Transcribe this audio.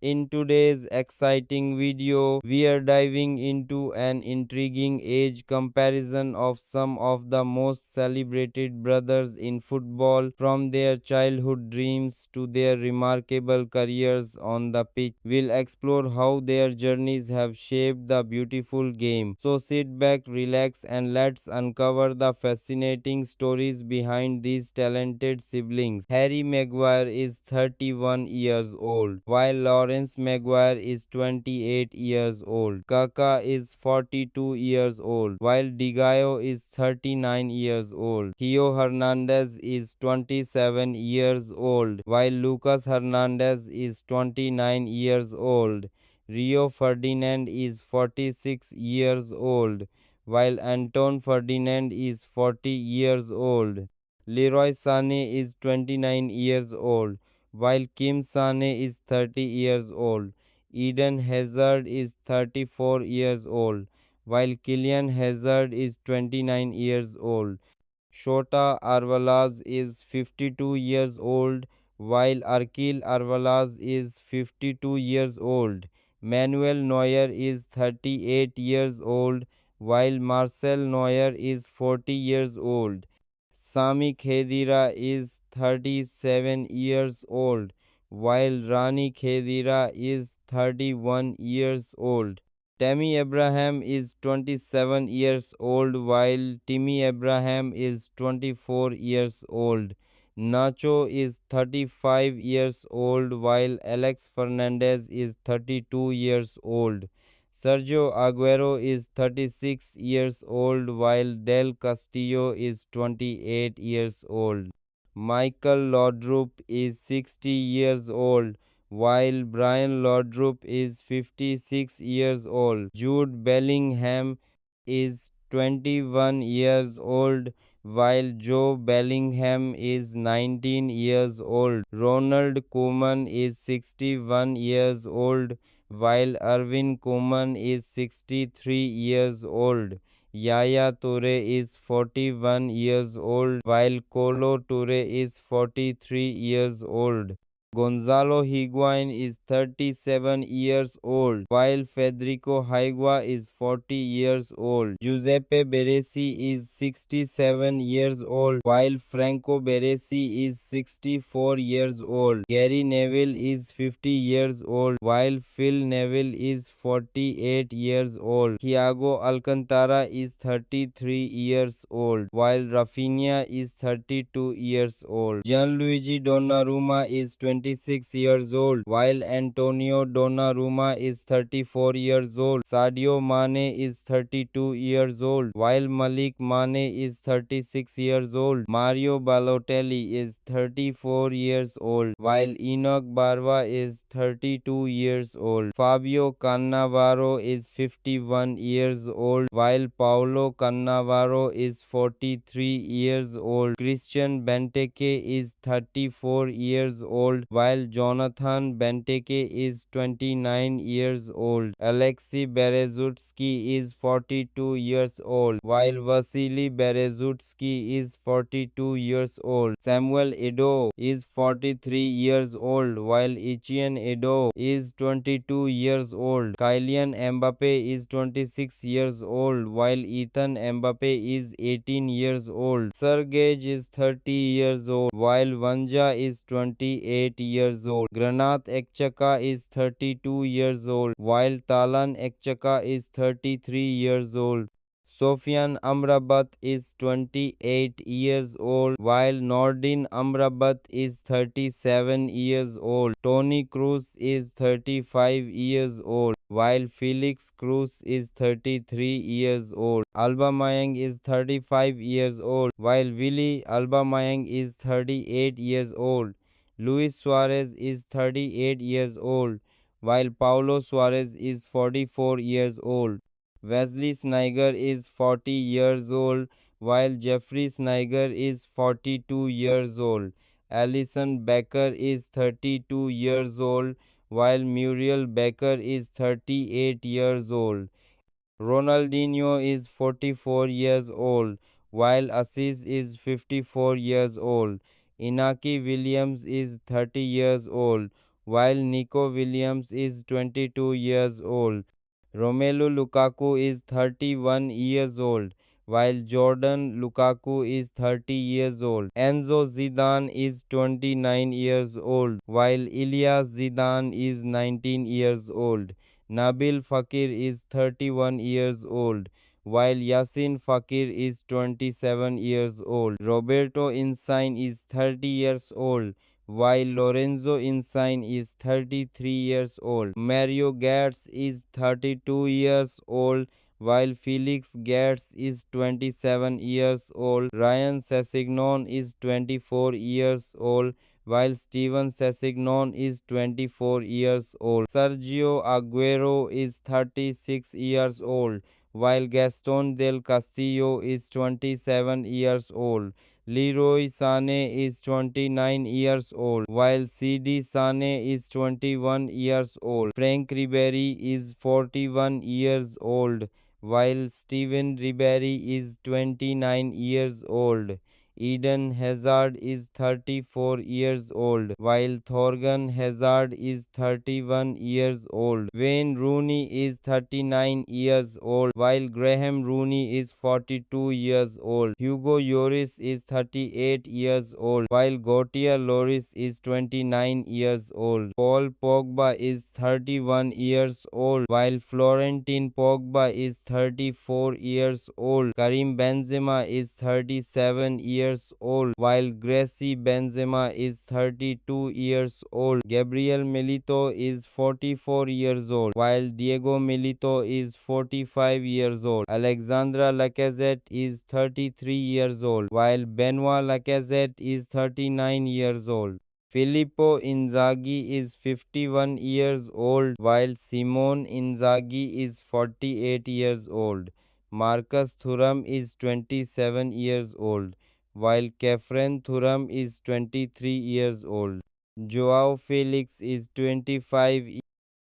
In today's exciting video, we are diving into an intriguing age comparison of some of the most celebrated brothers in football, from their childhood dreams to their remarkable careers on the pitch. We'll explore how their journeys have shaped the beautiful game. So sit back, relax, and let's uncover the fascinating stories behind these talented siblings. Harry Maguire is 31 years old, while Lawrence Maguire is 28 years old. Kaka is 42 years old, while Digallo is 39 years old. Theo Hernandez is 27 years old, while Lucas Hernandez is 29 years old. Rio Ferdinand is 46 years old, while Anton Ferdinand is 40 years old. Leroy Sané is 29 years old, while Kim Sané is 30 years old. Eden Hazard is 34 years old, while Kylian Hazard is 29 years old. Shota Arvelas is 52 years old, while Arkil Arvelas is 52 years old. Manuel Neuer is 38 years old, while Marcel Neuer is 40 years old. Sami Khedira is 37 years old, while Rani Khedira is 31 years old. Tammy Abraham is 27 years old, while Timmy Abraham is 24 years old. Nacho is 35 years old, while Alex Fernandez is 32 years old. Sergio Aguero is 36 years old, while Del Castillo is 28 years old. Michael Laudrup is 60 years old, while Brian Laudrup is 56 years old. Jude Bellingham is 21 years old, while Joe Bellingham is 19 years old. Ronald Koeman is 61 years old, while Erwin Koeman is 63 years old. Yaya Toure is 41 years old, while Kolo Toure is 43 years old. Gonzalo Higuain is 37 years old, while Federico Higuain is 40 years old. Giuseppe Baresi is 67 years old, while Franco Baresi is 64 years old. Gary Neville is 50 years old, while Phil Neville is 48 years old. Thiago Alcantara is 33 years old, while Rafinha is 32 years old. Gianluigi Donnarumma is 26 years old, while Antonio Donnarumma is 34 years old. Sadio Mane is 32 years old, while Malik Mane is 36 years old. Mario Balotelli is 34 years old, while Enoch Barwa is 32 years old. Fabio Cannavaro is 51 years old, while Paulo Cannavaro is 43 years old. Christian Benteke is 34 years old, while Jonathan Benteke is 29 years old. Alexei Berezutsky is 42 years old, while Vasily Berezutsky is 42 years old. Samuel Eto'o is 43 years old, while Etienne Eto'o is 22 years old. Kylian Mbappe is 26 years old, while Ethan Mbappe is 18 years old. Sergej is 30 years old, while Vanja is 28 years old. Granat Xhaka is 32 years old, while Talan Xhaka is 33 years old. Sofian Amrabat is 28 years old, while Nordin Amrabat is 37 years old. Toni Kroos is 35 years old, while Felix Cruz is 33 years old. Aubameyang is 35 years old, while Willy Aubameyang is 38 years old. Luis Suarez is 38 years old, while Paulo Suarez is 44 years old. Wesley Sneijder is 40 years old, while Jeffrey Sneijder is 42 years old. Alison Becker is 32 years old, while Muriel Becker is 38 years old. Ronaldinho is 44 years old, while Assis is 54 years old. Inaki Williams is 30 years old, while Nico Williams is 22 years old. Romelu Lukaku is 31 years old, while Jordan Lukaku is 30 years old. Enzo Zidane is 29 years old, while Ilyas Zidane is 19 years old. Nabil Fakir is 31 years old, while Yasin Fakir is 27 years old. Roberto Insigne is 30 years old, while Lorenzo Insigne is 33 years old. Mario Götze is 32 years old, while Felix Götze is 27 years old. Ryan Sessegnon is 24 years old, while Steven Sessegnon is 24 years old. Sergio Aguero is 36 years old, while Gaston Del Castillo is 27 years old. Leroy Sané is 29 years old, while CD Sané is 21 years old. Frank Ribery is 41 years old, while Steven Ribery is 29 years old. Eden Hazard is 34 years old, while Thorgan Hazard is 31 years old. Wayne Rooney is 39 years old, while Graham Rooney is 42 years old. Hugo Lloris is 38 years old, while Gautier Lloris is 29 years old. Paul Pogba is 31 years old, while Florentin Pogba is 34 years old. Karim Benzema is 37 years old, while Gracie Benzema is 32 years old. Gabriel Milito is 44 years old, while Diego Milito is 45 years old. Alexandra Lacazette is 33 years old, while Benoit Lacazette is 39 years old. Filippo Inzaghi is 51 years old, while Simone Inzaghi is 48 years old. Marcus Thuram is 27 years old, while Kefren Thuram is 23 years old. Joao Felix is 25